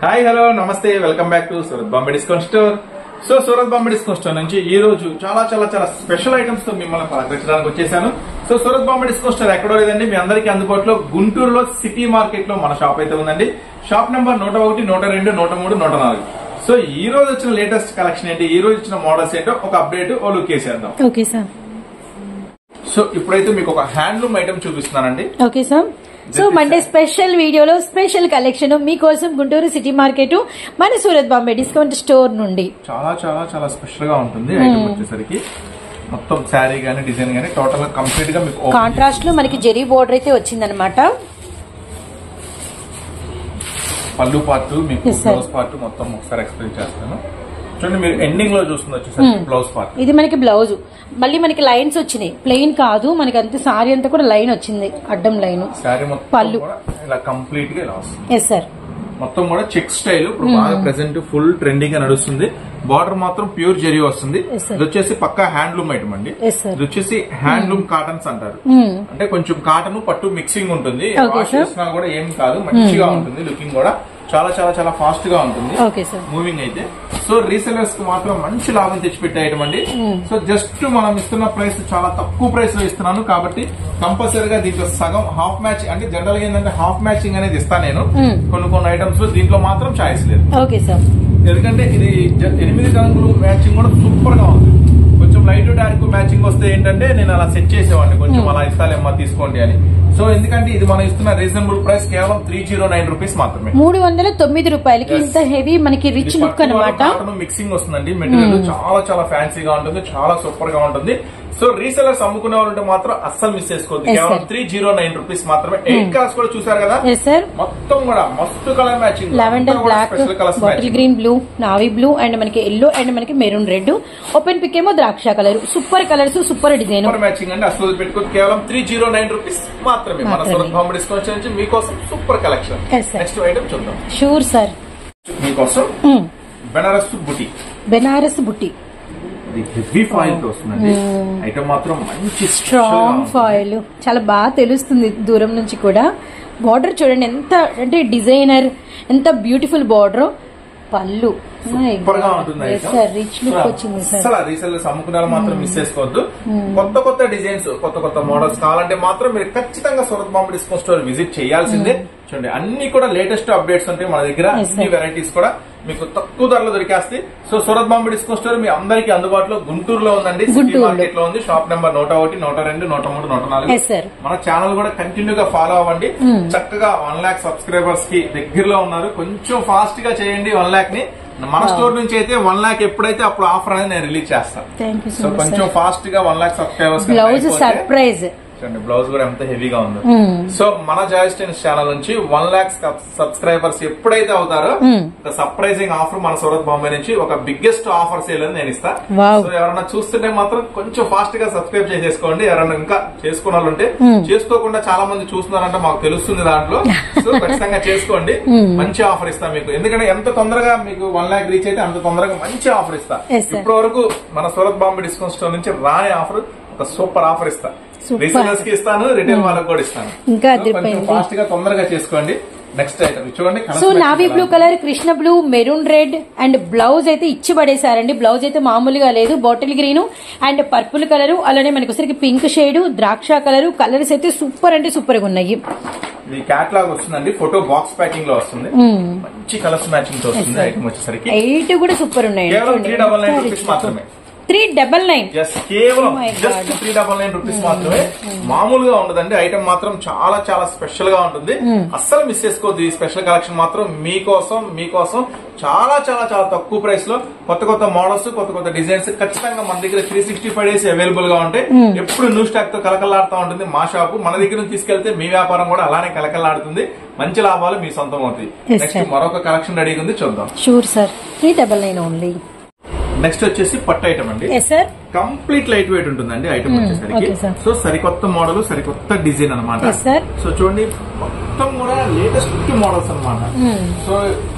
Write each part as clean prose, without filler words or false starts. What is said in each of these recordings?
Hi hello నమస్తే welcome back to Surat Bombay discount store. So Surat Bombay discount store నుంచి ఈ రోజు చాలా చాలా చాలా స్పెషల్ ఐటమ్స్ తో మిమ్మల్ని పలకరించడానికి వచ్చేసాను. So Surat Bombay discount store ఎక్కడో లేదండి, మీ అందరికీ అందుబాటులో గుంటూరులో సిటీ మార్కెట్ లో మన షాప్ అయితే ఉందండి. Shop number 101, 102, 103, 104. సో ఈ రోజు వచ్చిన లేటెస్ట్ కలెక్షన్ ఏంటి, ఈ రోజు వచ్చిన మోడల్స్ ఏంటో ఒక అప్డేట్ ఓ లుక్ వేసేద్దాం. Okay sir. సో ఇప్పుడైతే మీకు ఒక హ్యాండ్లూమ్ ఐటమ్ చూపిస్తున్నానండి. Okay sir. So Monday special వీడియోలో స్పెషల్ కలెక్షన్ మీకోసం గుంటూరు సిటీ మార్కెట్ మన సూరత్ బాంబే డిస్కౌంట్ స్టోర్ నుండి చాలా చాలా చాలా స్పెషల్ గా ఉంటుంది. ఐటమ్ వచ్చేసరికి మొత్తం శారీ గానీ డిజైన్ గానీ టోటల్ గా కంప్లీట్ గా మీకు కాంట్రాస్ట్ లో మనకి జెరీ బోర్డర్ అయితే వచ్చిందనమాట. పళ్ళు పార్ట్ మీకు బ్లౌజ్ పార్ట్ మొత్తం ఒకసారి ఎక్స్ప్లెయిన్ చేస్తాను. చూడండి, మీరు ఎండింగ్ లో చూస్తుంది వచ్చేసరికి బ్లౌజ్ పార్ట్. ఇది మనకి బ్లౌజ్, మళ్ళీ మనకి లైన్స్ వచ్చినాయి, ప్లెయిన్ కాదు, మనకి అంత సారీ అంతా కూడా లైన్ వచ్చింది, అడ్డం లైన్. శారీ మొత్తం పళ్ళు ఇలా కంప్లీట్ గా ఇలా వస్తుంది. Yes sir. మొత్తం కూడా చెక్ స్టైల్ ఇప్పుడు బాగా ప్రెసెంట్ ఫుల్ ట్రెండింగ్ గా నడుస్తుంది. బార్డర్ మాత్రం ప్యూర్ జెరీ వస్తుంది. ఇది వచ్చేసి పక్కా హ్యాండ్లూమ్ ఐటమ్ అండి. ఇది వచ్చేసి హ్యాండ్లూమ్ కాటన్స్ అంటారు. అంటే కొంచెం కాటన్ పట్టు మిక్సింగ్ ఉంటుంది. వాష్ చేసినా కూడా ఏం కాదు, మంచిగా ఉంటుంది. లుకింగ్ కూడా చాలా చాలా చాలా ఫాస్ట్ గా ఉంటుంది మూవింగ్ అయితే. సో రీసెలర్స్ కి మాత్రం మంచి లాభం తెచ్చిపెట్టే ఐటమ్ అండి. సో జస్ట్ మనం ఇస్తున్న ప్రైస్ చాలా తక్కువ ప్రైస్ లో ఇస్తున్నాను కాబట్టి కంపల్సరీగా దీంట్లో సగం హాఫ్ మ్యాచ్, అంటే జనరల్ గా ఏంటంటే హాఫ్ మ్యాచింగ్ అనేది ఇస్తాను నేను కొన్ని ఐటమ్స్ లో. దీంట్లో మాత్రం చాయిస్ లేదు. Okay sir. ఎందుకంటే ఇది 8 రంగులు మ్యాచింగ్ కూడా సూపర్ గా ఉంది. కొంచెం లైట్ డార్క్ మ్యాచింగ్ వస్తే ఏంటంటే నేను అలా సెట్ చేసేవాడిని, కొంచెం అలా ఇస్తాలేమ్మా తీసుకోండి అని. సో ఎందుకంటే ఇది మనం ఇస్తున్న రీజనబుల్ ప్రైస్ కేవలం 309 రూపీస్ మాత్రమే. 309 రూపాయలకి ఇంత హెవీ మనకి రిచ్ లుక్ అనమాట. మిక్సింగ్ వస్తుందండి. మెటీరియల్ చాలా చాలా ఫ్యాన్సీగా ఉంటుంది, చాలా సూపర్ గా ఉంటుంది. సో రీసెలర్స్ అమ్ముకునే వాళ్ళంటే మాత్రం అస్సలు మిస్ చేసుకోవద్దు. కేవలం 309 రూపీస్ మాత్రమే. 8 కలర్స్ కూడా చూసారు కదా, మొత్తం కూడా మస్తు colour matching. Lavender black, bottle green blue, navy blue and మనకి ఎల్లో అండ్ మనకి మెరూన్ రెడ్, ఓపెన్ పిక్ ఏమో ద్రాక్ష colour. Super colours, super design, super matching అండి. అసలు పెట్టుకోవచ్చు. కేవలం 309 రూపీస్ మాత్రమే మన సూరత్ బాంబే డిస్కౌంట్ నుంచి మీకోసం సూపర్ కలెక్షన్. నెక్స్ట్ ఐటమ్ చూద్దాం. Sure sir. మీకోసం బెనారస్ బుటీ. బెనారస్ బుటీ హెవీ ఫాయిల్ తో వస్తుందండి. ఐటమ్ మాత్రం మంచి స్ట్రాంగ్ ఫాయిల్, చాలా బాగా తెలుస్తుంది దూరం నుంచి కూడా. బార్డర్ చూడండి ఎంత అంటే డిజైనర్, ఎంత బ్యూటిఫుల్ బార్డర్. పళ్ళు సూపర్ గా ఉంటుంది. రిచ్ లుక్ వచ్చింది. అసలు రీసెలర్స్ అమ్ముకున్నారు మాత్రం మిస్ చేసుకోవద్దు. కొత్త డిజైన్స్, కొత్త మోడల్స్ కావాలంటే మాత్రం మీరు ఖచ్చితంగా Surat Bombay discount store visit చేయాల్సిందే. చూడండి, అన్ని కూడా లేటెస్ట్ అప్డేట్స్ ఉంటాయి మన దగ్గర. అన్ని వెరైటీస్ కూడా మీకు తక్కువ ధరలో దొరికేస్తాయి. So Surat Bombay discount store మీ అందరికీ అందుబాటులో గుంటూరులో ఉందండి. సిటీ మార్కెట్ లో ఉంది. Shop number 101, 102, 103, 104. మన ఛానల్ కూడా కంటిన్యూగా ఫాలో అవ్వండి. చక్కగా 1 lakh సబ్స్క్రైబర్స్ కి దగ్గరలో ఉన్నారు. కొంచెం ఫాస్ట్ గా చేయండి 1 lakh ని. మన స్టోర్ నుంచి అయితే 1 lakh ఎప్పుడైతే అప్పుడు ఆఫర్ అనేది నేను రిలీజ్ చేస్తాను. సో కొంచెం ఫాస్ట్ గా 1 lakh subscribers. Blouse surprise. Blouse కూడా ఎంత హెవీగా ఉంది. సో మన జాయిస్టైన్స్ ఛానల్ నుంచి 1 lakh సబ్స్క్రైబర్స్ ఎప్పుడైతే అవుతారో సర్ప్రైజింగ్ ఆఫర్ మన సూరత్ బాంబే నుంచి ఒక బిగ్గెస్ట్ ఆఫర్ సేల్ అని నేను ఇస్తా. సో ఎవరైనా చూస్తుంటే మాత్రం కొంచెం ఫాస్ట్ గా సబ్స్క్రైబ్ చేసేసుకోండి. ఎవరైనా ఇంకా చేసుకున్న వాళ్ళు ఉంటే, చేసుకోకుండా చాలా మంది చూస్తున్నారంటే మాకు తెలుస్తుంది దాంట్లో. సో ఖచ్చితంగా చేసుకోండి. మంచి ఆఫర్ ఇస్తా మీకు. ఎందుకంటే ఎంత తొందరగా మీకు 1 lakh రీచ్ అయితే అంత తొందరగా మంచి ఆఫర్ ఇస్తా. ఇప్పటి వరకు మన సూరత్ బాంబే డిస్కౌంట్ స్టోర్ నుంచి రాని ఆఫర్, ఒక సూపర్ ఆఫర్ ఇస్తా. రీసెలర్స్ కి ఇస్తాను, రిటైల్ వాళ్ళకి కూడా ఇస్తాను. ఇంకా ఫాస్ట్ గా తొందరగా చేసుకోండి. నెక్స్ట్ ఐటమ్ చూడండి. So navy blue colour, Krishna blue, maroon red and blouse అయితే ఇచ్చి పడేసారండి. బ్లౌజ్ అయితే మామూలుగా లేదు. Bottle green and purple colour, అలానే మనకి ఒకసారికి పింక్ షేడ్, ద్రాక్ష కలర్. కలర్స్ అయితే సూపర్ అంటే సూపర్ గా ఉన్నాయి. ఇది క్యాట్లాగ్ వస్తుందండి, ఫోటో బాక్స్ ప్యాకింగ్ లో వస్తుంది. మంచి కలర్స్ మ్యాచింగ్ తో వస్తుంది. ఐటమ్ వచ్చేసరికి 8 కూడా సూపర్ ఉన్నాయి. కేవలం 399 రూపీస్ మాత్రమే. 399 కేవలం జస్ట్ 399 రూపీస్ మాత్రమే. మామూలుగా ఉండదండి. ఐటమ్ మాత్రం చాలా చాలా స్పెషల్ గా ఉంటుంది. అస్సలు మిస్ చేసుకోవద్దు. ఈ స్పెషల్ కలెక్షన్ మాత్రం మీకోసం చాలా చాలా చాలా తక్కువ ప్రైస్ లో కొత్త మోడల్స్, కొత్త డిజైన్స్ ఖచ్చితంగా మన దగ్గర 365 డేస్ అవైలబుల్ గా ఉంటాయి. ఎప్పుడు న్యూ స్టాక్ తో కలకలాడుతూ ఉంటుంది మా షాపు. మన దగ్గర నుంచి తీసుకెళ్తే మీ వ్యాపారం కూడా అలానే కలకలాడుతుంది. మంచి లాభాలు మీ సొంతం అవుతాయి. నెక్స్ట్ మరొక కలెక్షన్ రెడీగా ఉంది, చూద్దాం. Sure sir. 399 ఓన్లీ. నెక్స్ట్ వచ్చేసి పట్టు ఐటమ్ అండి. కంప్లీట్ లైట్ వెయిట్ ఉంటుందండి ఐటమ్ వచ్చేసరికి. సో సరికొత్త మోడల్, సరికొత్త డిజైన్ అనమాట. సో చూడండి, మొత్తం కూడా లేటెస్ట్ మోడల్స్ అనమాట. సో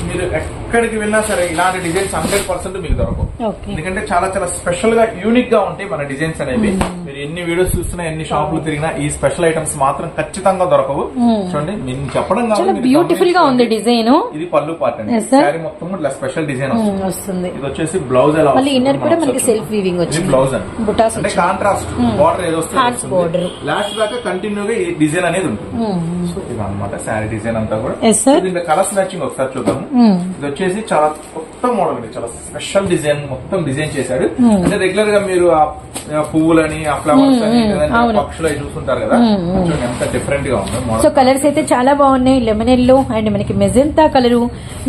మీరు ఎక్కడికి వెళ్ళినా సరే ఇలాంటి డిజైన్స్ 100% మీకు దొరకవు. ఎందుకంటే చాలా చాలా స్పెషల్ గా యూనిక్ గా ఉంటాయి మన డిజైన్స్ అనేవి. మీరు మీరు ఎన్ని వీడియోస్ చూసినా ఎన్ని షాపులు తిరిగినా ఈ స్పెషల్ ఐటమ్స్ మాత్రం ఖచ్చితంగా దొరకవు. చూడండి నేను చెప్పడం కాదు, బ్యూటిఫుల్ గా ఉంది డిజైన్. ఇది పళ్ళు పార్ట్ అండి, శారీ మొత్తం ఇట్లా స్పెషల్ డిజైన్ వస్తుంది. ఇది వచ్చేసి బ్లౌజ్ ఎలా మళ్ళీ ఇన్నర్ కూడా మనకి సెల్ఫ్ వీవింగ్ వచ్చింది. బ్లౌజ్ అంటే కాంట్రాస్ట్ బార్డర్ ఏదో వస్తుంది, లాస్ట్ దాకా కంటిన్యూగా ఈ డిజైన్ అనేది ఉంటుంది. సో ఇది అన్నమాట శారీ డిజైన్ అంతా కూడా. దీంట్లో కలర్స్ మ్యాచింగ్ ఒకసారి చూద్దాము. ఇది వచ్చేసి చాలా కొత్త మోడల్ అండి, చాలా స్పెషల్ డిజైన్ మొత్తం డిజైన్ చేశాడు. అంటే రెగ్యులర్ గా మీరు ఆ పువ్వులని ఆ ఫ్లవర్స్ అని పక్షులు అవి చూస్తుంటారు కదా, ఎంత డిఫరెంట్ గా ఉంది. సో కలర్స్ అయితే చాలా బాగున్నాయి. లెమన్ ఎల్లో అండ్ మనకి magenta colour,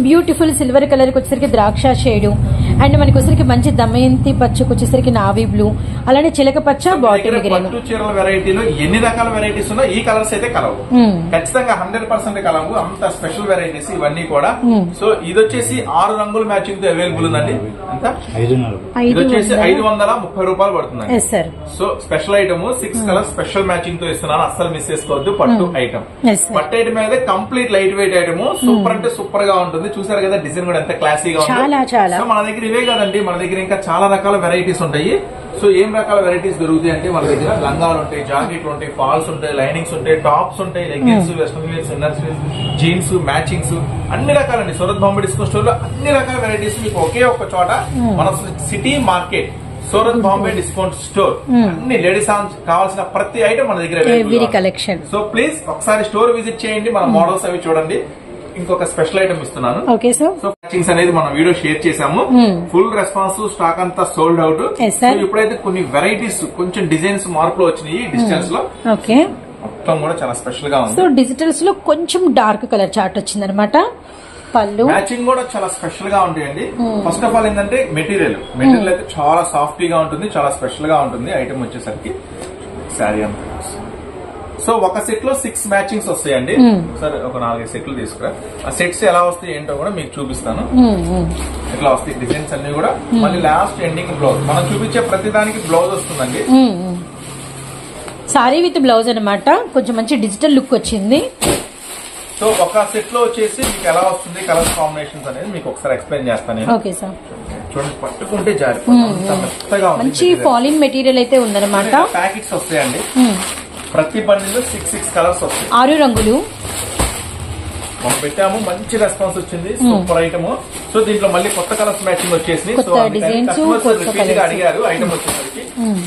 beautiful silver colour కి వచ్చేసరికి ద్రాక్ష షేడ్, అండ్ మనకి వచ్చేసరికి మంచి దమయంతి పచ్చకు వచ్చేసరికి నావీ బ్లూ, అలానే చిలక పచ్చ బాటిల్ గ్రీన్. చీరల వెరైటీలో ఎన్ని రకాల వెరైటీస్ ఉన్నా ఈ కలర్స్ అయితే కలవు, ఖచ్చితంగా 100% కలవు. అంత స్పెషల్ వెరైటీస్ ఇవన్నీ కూడా. సో ఇది వచ్చేసి 6 రంగుల మ్యాచింగ్ తో అవైలబుల్ ఉందండి. అంతా ఇది వచ్చేసి 530 రూపాయలు పడుతుంది. So special item 6 colours special matching తో ఇస్తున్నాను, అస్సలు మిస్ చేసుకోవద్దు. పట్టు ఐటమ్, పట్టు ఐటమ్ అయితే complete light weight item, super అంటే సూపర్ గా ఉంటుంది. చూసారు కదా డిజైన్ కూడా ఎంత క్లాసీగా ఉంటుంది. మన దగ్గర ఇవే కాదండి, మన దగ్గర ఇంకా చాలా రకాల వెరైటీస్ ఉంటాయి. సో ఏం రకాల వెరైటీస్ దొరుకుతాయి అంటే మన దగ్గర లంగాలు ఉంటాయి, జాకెట్లు ఉంటాయి, ఫాల్స్ ఉంటాయి, లైనింగ్స్ ఉంటాయి, టాప్స్ ఉంటాయి, leggings, western wears, inners, jeans, matchings, అన్ని రకాలండి. సూరత్ బాంబే డిస్కౌంట్ స్టోర్ లో అన్ని రకాల వెరైటీస్ మీకు ఒకే ఒక చోట, మన city market Surat Bombay discount store. అన్ని లేడీస్ కావాల్సిన ప్రతి ఐటమ్ మన దగ్గర కలెక్షన్. సో ప్లీజ్ ఒకసారి స్టోర్ విజిట్ చేయండి, మన మోడల్స్ అవి చూడండి. ఇంకొక స్పెషల్ ఐటమ్ ఇస్తున్నాను. సో మ్యాచింగ్స్ అనేది మనం వీడియో షేర్ చేసాము, ఫుల్ రెస్పాన్స్, స్టాక్ అంతా సోల్డ్ అవుట్. ఇప్పుడైతే కొన్ని వెరైటీస్ కొంచెం డిజైన్స్ మార్పులు వచ్చినాయి డిజిటల్స్ లో, మొత్తం కూడా చాలా స్పెషల్ గా ఉంది. సో డిజిటల్స్ లో కొంచెం డార్క్ కలర్ చార్ట్ వచ్చింది అనమాట. పళ్ళు మ్యాచింగ్ కూడా చాలా స్పెషల్ గా ఉంటాయండి. ఫస్ట్ ఆఫ్ ఆల్ ఏంటంటే మెటీరియల్ అయితే చాలా సాఫ్ట్ గా ఉంటుంది, చాలా స్పెషల్ గా ఉంటుంది. ఐటమ్ వచ్చేసరికి శారీ అంతా. సో ఒక సెట్ లో 6 మ్యాచింగ్స్ వస్తాయండి. సరే ఒక 4 సెట్లు తీసుకురా. ఆ సెట్స్ ఎలా వస్తాయి ఏంటో కూడా మీకు చూపిస్తాను. ఎట్లా వస్తాయి డిజైన్స్ అన్ని కూడా. మళ్ళీ లాస్ట్ ఎండింగ్ బ్లౌజ్, మనం చూపించే ప్రతి దానికి బ్లౌజ్ వస్తుందండి. సారీ విత్ బ్లౌజ్ అనమాట, కొంచెం మంచి డిజిటల్ లుక్ వచ్చింది. సో ఒక సెట్ లో వచ్చేసి మీకు ఎలా వస్తుంది కలర్ కాంబినేషన్స్ అనేది మీకు ఒకసారి ఎక్స్ప్లెయిన్ చేస్తాను. Okay sir. చూడండి పట్టుకుంటే జారిపోతుంది, మంచి ఫాలిన్ మెటీరియల్ అయితే ఉందన్నమాట. ప్యాకెట్స్ వస్తాయండి, ప్రతి బండిలో 6 కలర్స్ వస్తాయి, 6 రంగులు మనం పెట్టాము. మంచి రెస్పాన్స్ వచ్చింది, సూపర్ ఐటమ్. సో దీంట్లో మళ్ళీ కొత్త కలర్స్ మ్యాచింగ్ వచ్చేసి అడిగారు ఐటమ్ వచ్చేసరికి,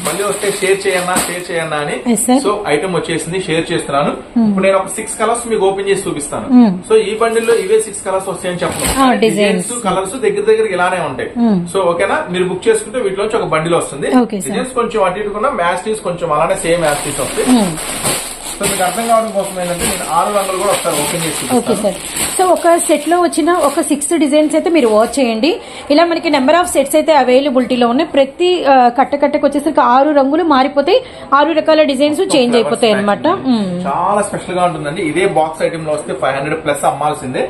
మళ్ళీ వస్తే షేర్ చేయన్నా అని. సో ఐటమ్ వచ్చేసింది, షేర్ చేస్తున్నాను. ఇప్పుడు నేను ఒక 6 కలర్స్ మీకు ఓపెన్ చేసి చూపిస్తాను. సో ఈ బండిల్లో ఇవే 6 కలర్స్ వస్తాయని చెప్పను, డిజైన్స్ కలర్స్ దగ్గర ఇలానే ఉంటాయి. సో ఓకేనా, మీరు బుక్ చేసుకుంటే వీటిలోంచి ఒక బండిలో వస్తుంది. డిజైన్స్ కొంచెం అటు ఇటుకున్నా, మ్యాస్టీస్ కొంచెం అలానే సేమ్ మ్యాస్టీస్ వస్తాయి. సో మీకు అర్థం కావడం కోసం ఏంటంటే నేను 6 రంగులు కూడా ఒకసారి ఓపెన్ చేసి. Okay sir. సో ఒక సెట్ లో వచ్చిన ఒక 6 డిజైన్స్ అయితే మీరు వాచ్ చేయండి. ఇలా మనకి నెంబర్ ఆఫ్ సెట్స్ అయితే అవైలబిలిటీలో ఉన్నాయి. ప్రతి కట్టకు వచ్చేసరికి 6 రంగులు మారిపోతాయి, 6 రకాల డిజైన్స్ చేంజ్ అయిపోతాయి అనమాట. చాలా స్పెషల్ గా ఉంటుందండి. ఇదే బాక్స్ ఐటమ్ లో వస్తే 500+ అమ్మాల్సిందే.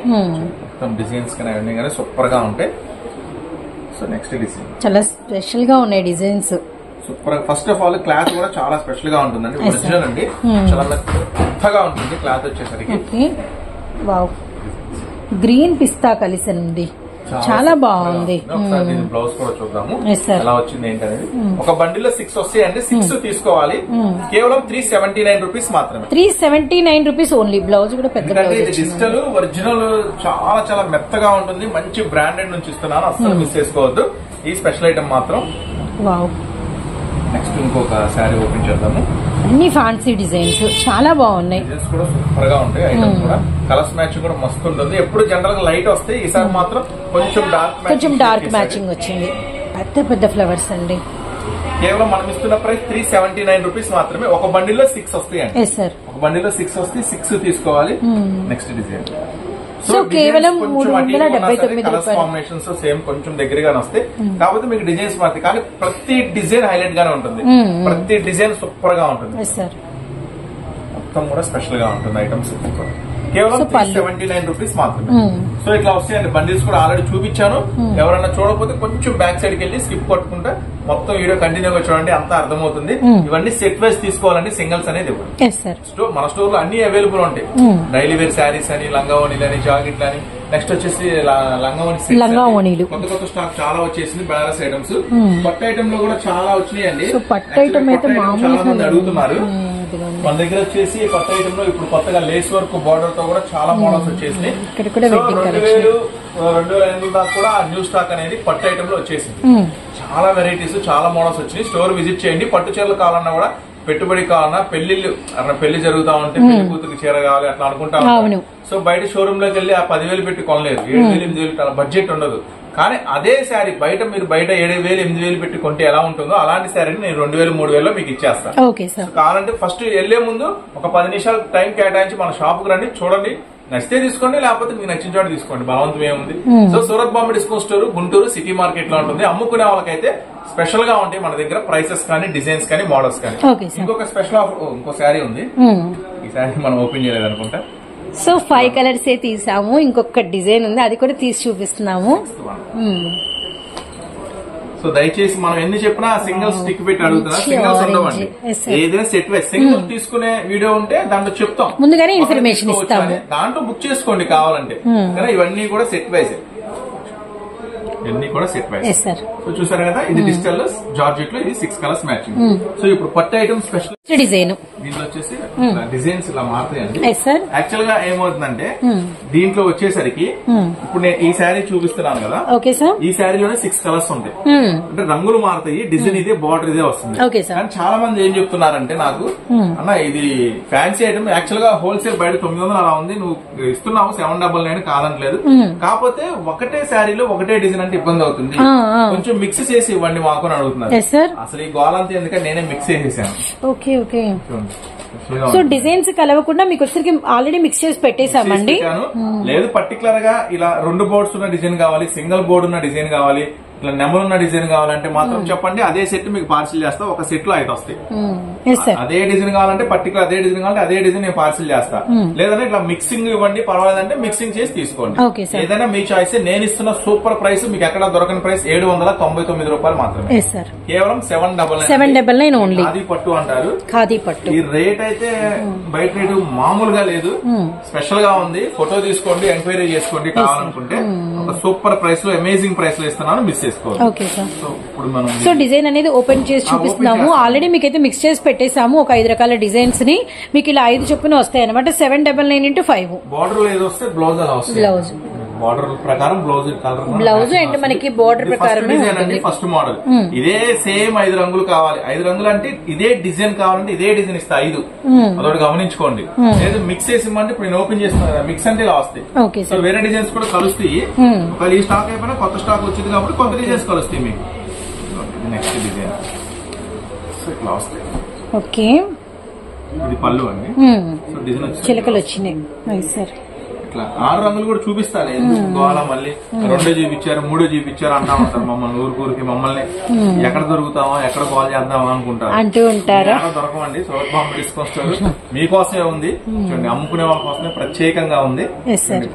మొత్తం డిజైన్స్ కానీ అవన్నీ కానీ సూపర్ గా ఉంటాయి. సో నెక్స్ట్ డిజైన్ చాలా స్పెషల్ గా ఉన్నాయి designs. Super. First of all cloth కూడా చాలా స్పెషల్ గా ఉంటుందండి, ఒరిజినల్ అండి, చాలా మెత్తగా ఉంటుంది క్లాత్ వచ్చేసరికి. గ్రీన్ పిస్తా కలిసి ఉంది, చాలా బాగుంది. బ్లౌజ్ కూడా చూద్దాము ఎలా వచ్చింది ఏంటనేది. ఒక బండిలో 6 వస్తాయండి, 6 తీసుకోవాలి. కేవలం 379 రూపీస్ మాత్రమే. 379 రూపీస్ ఓన్లీ. బ్లౌజ్ కూడా పెద్ద డిజిటల్ ఒరిజినల్, చాలా చాలా మెత్తగా ఉంటుంది. మంచి బ్రాండెడ్ నుంచి ఇస్తున్నాను, అస్సలు మిస్ చేసుకోవద్దు ఈ స్పెషల్ ఐటమ్ మాత్రం. నెక్స్ట్ ఇంకొక శారీ ఓపెన్ చేద్దాము. అన్ని ఫ్యాన్సీ డిజైన్స్ చాలా బాగున్నాయి, డిజైన్స్ కూడా సూపర్ గా ఉంటాయి. ఐటమ్ కూడా కలర్స్ మ్యాచింగ్ కూడా మస్తు ఉంటుంది. ఎప్పుడు జనరల్ గా లైట్ వస్తాయి, ఈసారి మాత్రం కొంచెం డార్క్ మ్యాచింగ్ వచ్చింది. పెద్ద ఫ్లవర్స్ అండి. కేవలం మనం ఇస్తున్న ప్రైస్ 379 రూపీస్ మాత్రమే. ఒక బండిలో 6 వస్తాయండి. ఒక బండిలో 6 వస్తాయి, 6 తీసుకోవాలి. Next design. సో కేవలం 379 కలర్స్ కాంబినేషన్స్ సేమ్ కొంచెం దగ్గరగానే వస్తాయి, కాకపోతే మీకు డిజైన్స్ మారుతాయి. కానీ ప్రతి డిజైన్ హైలైట్ గానే ఉంటుంది, ప్రతి డిజైన్ సూపర్ గా ఉంటుంది. మొత్తం కూడా స్పెషల్ గా ఉంటుంది ఐటమ్స్. కేవలం 379 రూపీస్ మాత్రమే. సో ఇట్లా వస్తాయండి బండిల్స్ కూడా ఆల్రెడీ చూపించాను. ఎవరైనా చూడకపోతే కొంచెం బ్యాక్ సైడ్ కి వెళ్ళి స్కిప్ కొట్టుకుంటే మొత్తం వీడియో కంటిన్యూగా చూడండి, అంతా అర్థమవుతుంది. ఇవన్నీ సెట్ వైజ్ తీసుకోవాలండి, సింగిల్స్ అనేది మన స్టోర్ లో అన్ని అవైలబుల్ ఉంటాయి. డైలీ వేర్ శారీస్ అని, లంగావోణీలని, జాకెట్లని, నెక్స్ట్ వచ్చేసి లంగావోణీలు కొత్త కొత్త స్టాక్ చాలా వచ్చేసింది. బనారస్ ఐటమ్స్, పట్టు ఐటమ్ లో కూడా చాలా వచ్చినాయండి. పట్టు ఐటమ్ అయితే చాలా మంది అడుగుతున్నారు. మన దగ్గర వచ్చేసి పట్టు ఐటమ్ లో ఇప్పుడు కొత్తగా లేస్ వర్క్ బార్డర్ తో కూడా చాలా మోడల్స్ వచ్చేసినాయి. 2000 దాకా కూడా న్యూ స్టాక్ అనేది పట్టు ఐటమ్ లో వచ్చేసింది. చాలా వెరైటీస్, చాలా మోడల్స్ వచ్చినాయి. స్టోర్ విజిట్ చేయండి. పట్టు చీరలు కావాలన్నా కూడా, పెట్టుబడి కావాలన్నా, పెళ్లి జరుగుతా ఉంటే పెళ్లి కూతురికి చీర కావాలి అట్లా అనుకుంటా. సో బయట షోరూమ్ లోకి వెళ్ళి ఆ 10,000 పెట్టి కొనలేరు. 7,000 8,000 బడ్జెట్ ఉండదు. కానీ అదే శారీ మీరు బయట 7,000 8,000 పెట్టి కొంటే ఎలా ఉంటుందో అలాంటి శారీని నేను 2,000 3,000 మీకు ఇచ్చేస్తాను. కావాలంటే ఫస్ట్ వెళ్లే ముందు ఒక 10 నిమిషాలు టైం కేటాయించి మన షాప్ కు రండి, చూడండి, నచ్చితే తీసుకోండి, లేకపోతే మీకు నచ్చిన చోట తీసుకోండి. బలవంతం ఏముంది. So Surat Bombay discount store Guntur city market లో ఉంటుంది. అమ్ముకునే వాళ్ళకైతే స్పెషల్ గా ఉంటాయి మన దగ్గర ప్రైసెస్ కానీ, డిజైన్స్ కానీ, మోడల్స్ కానీ. ఇంకొక స్పెషల్ ఆఫర్, ఇంకో శారీ ఉంది. ఈ శారీ మనం ఓపెన్ చేయలేదు అనుకుంటా. సో 5 కలర్స్ తీసాము. ఇంకొక డిజైన్ ఉంది, అది కూడా తీసి చూపిస్తున్నాము. సో దయచేసి మనం ఎన్ని చెప్పినా సింగిల్ స్టిక్ పెట్టి అడుగుతున్నా. సింగిల్స్ ఉండవండి. ఏదైనా సెట్ వైజ్ సింగిల్ తీసుకునే వీడియో ఉంటే దాంట్లో చెప్తాం, ముందుగానే ఇన్ఫర్మేషన్ ఇస్తాము. దాంట్లో బుక్ చేసుకోండి కావాలంటే. కానీ ఇవన్నీ కూడా సెట్ వైజ్, ఇవన్నీ కూడా సెట్ వైజ్. సో చూసారు కదా, ఇది డిజిటల్ జార్జెట్ లో ఇది 6 కలర్స్ మ్యాచింగ్. సో ఇప్పుడు పట్టు ఐటమ్ స్పెషల్ డిజైన్ దీంట్లో వచ్చేసి డిజైన్స్ ఇలా మారుతాయండి. యాక్చువల్ గా ఏమవుతుందంటే దీంట్లో వచ్చేసరికి ఇప్పుడు నేను ఈ శారీ చూపిస్తున్నాను కదా, ఈ శారీలోనే 6 కలర్స్ ఉంటాయి. అంటే రంగులు మారుతాయి, డిజైన్ ఇదే, బార్డర్ ఇదే వస్తుంది. కానీ చాలా మంది ఏం చెప్తున్నారంటే నాకు, అన్న ఇది ఫ్యాన్సీ ఐటమ్, యాక్చువల్ గా హోల్సేల్ బయట 900 అలా ఉంది, నువ్వు ఇస్తున్నావు 799 కాదనలేదు. కాకపోతే ఒకటే శారీలో ఒకటే డిజైన్ అంటే ఇబ్బంది అవుతుంది, కొంచెం మిక్స్ చేసి ఇవ్వండి మాకు అని అడుగుతున్నారు. అసలు ఈ గోలంతా ఎందుకంటే నేనే మిక్స్ చేసేసాను. సో డిజైన్స్ కలవకుండా మీకు వచ్చరికి ఆల్రెడీ మిక్స్ చేసి పెట్టేసామండి. లేదు పర్టికులర్ గా ఇలా 2 బోర్డ్స్ ఉన్న డిజైన్ కావాలి, సింగిల్ బోర్డు ఉన్న డిజైన్ కావాలి, ఇట్లా నెంబర్ ఉన్న డిజైన్ కావాలంటే మాత్రం చెప్పండి. అదే సెట్ మీకు పార్సిల్ చేస్తా. ఒక సెట్ లో 5 వస్తాయి. అదే డిజైన్ కావాలంటే పర్టికులర్ అదే డిజైన్ కావాలంటే అదే డిజైన్ నేను పార్సిల్ చేస్తా. లేదంటే ఇట్లా మిక్సింగ్ ఇవ్వండి పర్వాలేదంటే మిక్సింగ్ చేసి తీసుకోండి. ఏదైనా మీ చాయిస్. నేను ఇస్తున్న సూపర్ ప్రైస్ మీకు ఎక్కడ దొరకని ప్రైస్ 799 రూపాయలు మాత్రమే. కేవలం 799 ఓన్లీ. ఖాదీ పట్టు అంటారు. ఖాదీ పట్టు ఈ రేట్ అయితే బయట రేటు మామూలుగా లేదు, స్పెషల్ గా ఉంది. ఫోటో తీసుకోండి, ఎంక్వైరీ చేసుకోండి కావాలనుకుంటే. ఒక సూపర్ ప్రైస్ లో, అమేజింగ్ ప్రైస్ లో ఇస్తున్నాను, మిస్ చేసుకోండి. సో డిజైన్ అనేది ఓపెన్ చేసి చూపిస్తున్నాము. ఆల్రెడీ మీకైతే మిక్స్ చేసి పెట్టేసాము ఒక 5 రకాల డిజైన్స్ ని. మీకు ఇలా 5 చొప్పున వస్తాయి అనమాట. 799 × 5. బార్డర్ ఏదో వస్తే బ్లౌజ్ బార్డర్ ప్రకారం బ్లౌజ్ అండ్ మనకి బార్డర్ ప్రకారం ఫస్ట్ మోడల్ ఇదే సేమ్ 5 రంగులు కావాలి. 5 రంగులు అంటే ఇదే డిజైన్ కావాలంటే ఇదే డిజైన్ ఇస్తా 5. అదొకటి గమనించుకోండి. లేదు మిక్స్ చేసి ఇవ్వమంటే ఇప్పుడు నేను ఓపెన్ చేస్తున్నాను కదా, మిక్స్ అంటే ఇలా వస్తాయి. సో వేరే డిజైన్స్ కూడా కలుస్తాయి. ఒకవేళ ఈ స్టాక్ అయిపోయినా కొత్త స్టాక్ వచ్చింది కాబట్టి కొత్త డిజైన్స్ కలుస్తాయి మీకు. నెక్స్ట్ డిజైన్ ఇట్లా వస్తాయి. ఓకే, ఇది పళ్ళు అండి. సో డిజైన్ చిలకలు వచ్చినాయి. సార్ ఇట్లా 6 రంగులు కూడా చూపిస్తారు. గోవాల మళ్ళీ 2 చూపించారు 3 చూపించారు అంటా ఉంటారు మమ్మల్ని. ఊరికి మమ్మల్ని ఎక్కడ దొరుకుతామా, ఎక్కడ కాల్ చేద్దామా అనుకుంటారు, అంటూ ఉంటారు. దొరకమండి. సూరత్ బాంబే డిస్కౌంట్ స్టోర్ మీకోసమే ఉంది. చూడండి, అమ్ముకునే వాళ్ళ కోసమే ప్రత్యేకంగా ఉంది.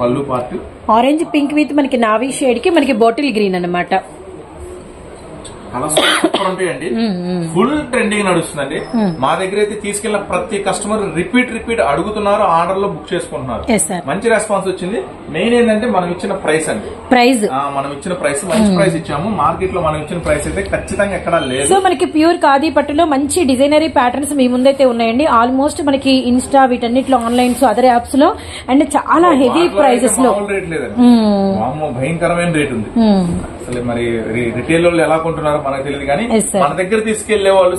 పళ్ళు పార్ట్ ఆరెంజ్ పింక్ విత్ మనకి నావీ షేడ్ కి మనకి బాటిల్ గ్రీన్ అన్నమాట. కలర్స్ సూపర్ ఉంటాయండి. ఫుల్ ట్రెండింగ్ నడుస్తుందండి. మా దగ్గర అయితే తీసుకెళ్లిన ప్రతి కస్టమర్ రిపీట్ అడుగుతున్నారు, ఆర్డర్ లో బుక్ చేసుకుంటున్నారు. మంచి రెస్పాన్స్ వచ్చింది. మెయిన్ ఏంటంటే మనం ఇచ్చిన ప్రైస్ అండి. మనం ఇచ్చిన ప్రైస్ మంచి ప్రైస్ ఇచ్చాము. మార్కెట్ లో మనం ఇచ్చిన ప్రైస్ అయితే ఖచ్చితంగా ఎక్కడా లేదు. సో మనకి ప్యూర్ ఖాదీ పట్టులో మంచి డిజైనరీ ప్యాటర్న్స్ మీ ముందైతే ఉన్నాయండి. ఆల్మోస్ట్ మనకి ఇన్స్టా వీటన్నిటిలో, ఆన్లైన్స్, అదర్ యాప్స్ లో అండ్ చాలా హెవీ ప్రైజెస్ లో రేట్ లేదండి. భయంకరమైన రేట్ ఉంది. అసలు మరి రిటైల్ వాళ్ళు ఎలా కొంటున్నారో మనకు తెలియదు. కానీ మన దగ్గర తీసుకెళ్లే వాళ్ళు,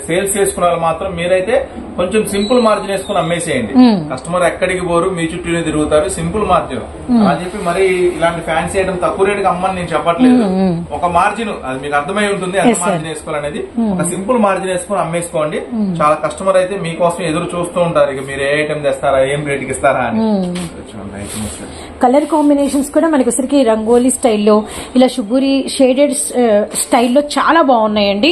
సేల్స్ చేసుకునే వాళ్ళు మాత్రం మీరైతే కొంచెం సింపుల్ మార్జిన్ వేసుకుని అమ్మేసేయండి. కస్టమర్ ఎక్కడికి పోరు, మీ చుట్టూనే తిరుగుతారు. సింపుల్ మార్జిన్ అని చెప్పి మరి ఇలాంటి ఫ్యాన్సీ ఐటమ్ తక్కువ రేటుకి అమ్మని నేను చెప్పట్లేదు. ఒక మార్జిన్ అది మీకు అర్థమై ఉంటుంది, ఎంత మార్జిన్ వేసుకోవాలనేది. ఒక సింపుల్ మార్జిన్ వేసుకుని అమ్మేసుకోండి. చాలా కస్టమర్ అయితే మీకోసం ఎదురు చూస్తూ ఉంటారు. ఇక మీరు ఏ ఐటమ్ తెస్తారా, ఏం రేటుకి ఇస్తారా అని. కలర్ కాంబినేషన్స్ కూడా మనకి వచ్చరికి రంగోలీ స్టైల్లో, ఇలా షుగూరి షేడెడ్ స్టైల్లో చాలా బాగున్నాయండి.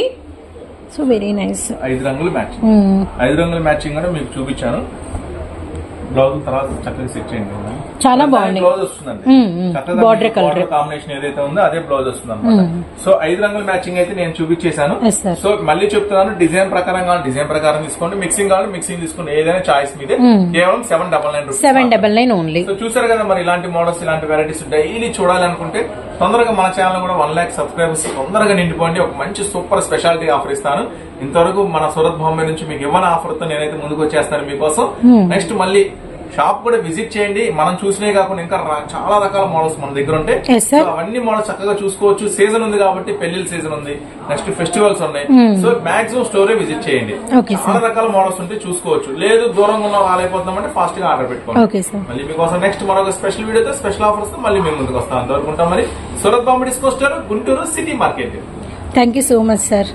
So very nice. 5 రంగులు మ్యాచింగ్, 5 రంగుల మ్యాచింగ్ కూడా మీకు చూపించాను. బ్లౌజ్ తర్వాత చక్కగా సెట్ చేయండి. చాలా బాగుంది. బ్లౌజ్ వస్తుందండి, బార్డర్ కలర్ కాంబినేషన్ ఏదైతే ఉందో అదే బ్లౌజ్ వస్తుంది అనమాట. సో 5 రంగుల మ్యాచింగ్ అయితే నేను చూపించేశాను. సో మళ్ళీ చెప్తున్నాను, డిజైన్ ప్రకారం కావాలి డిజైన్ ప్రకారం తీసుకోండి, మిక్సింగ్ కావాలి మిక్సింగ్ తీసుకోండి, ఏదైనా చాయిస్ మీదే. కేవలం 799 ఓన్లీ. సో చూసారు కదా మరి, ఇలాంటి మోడల్స్ ఇలాంటి వెరైటీస్ డైలీ చూడాలనుకుంటే తొందరగా మన ఛానల్ కూడా 1 lakh సబ్స్క్రైబర్స్ తొందరగా నిండిపోండి. ఒక మంచి సూపర్ స్పెషాలిటీ ఆఫర్ ఇస్తాను. ఇంతవరకు మన సూరత్ బాంబే నుంచి మీకు ఇవ్వని ఆఫర్ తో నేనైతే ముందుకు వచ్చేస్తాను మీకోసం. నెక్స్ట్ మళ్ళీ షాప్ కూడా విజిట్ చేయండి. మనం చూసినే కాకుండా ఇంకా చాలా రకాల మోడల్స్ మన దగ్గర ఉంటాయి. అవన్నీ మోడల్స్ చక్కగా చూసుకోవచ్చు. సీజన్ ఉంది కాబట్టి, పెళ్లిళ్ళ సీజన్ ఉంది, నెక్స్ట్ ఫెస్టివల్స్ ఉన్నాయి. సో మాక్సిమం స్టోరే విజిట్ చేయండి. చాలా రకాల మోడల్స్ ఉంటే చూసుకోవచ్చు. లేదు దూరంగా ఉన్న వాళ్ళైపోతున్నామంటే ఫాస్ట్ గా ఆర్డర్ పెట్టుకోండి. మళ్ళీ మీకోసం నెక్స్ట్ మరొక స్పెషల్ వీడియోతో స్పెషల్ ఆఫర్స్ తో మళ్ళీ మేము ముందుకు వస్తాం. అంతవరకు ఉంటాం మరి. Surat Bombay disco store, Guntur city market. Thank you so much sir.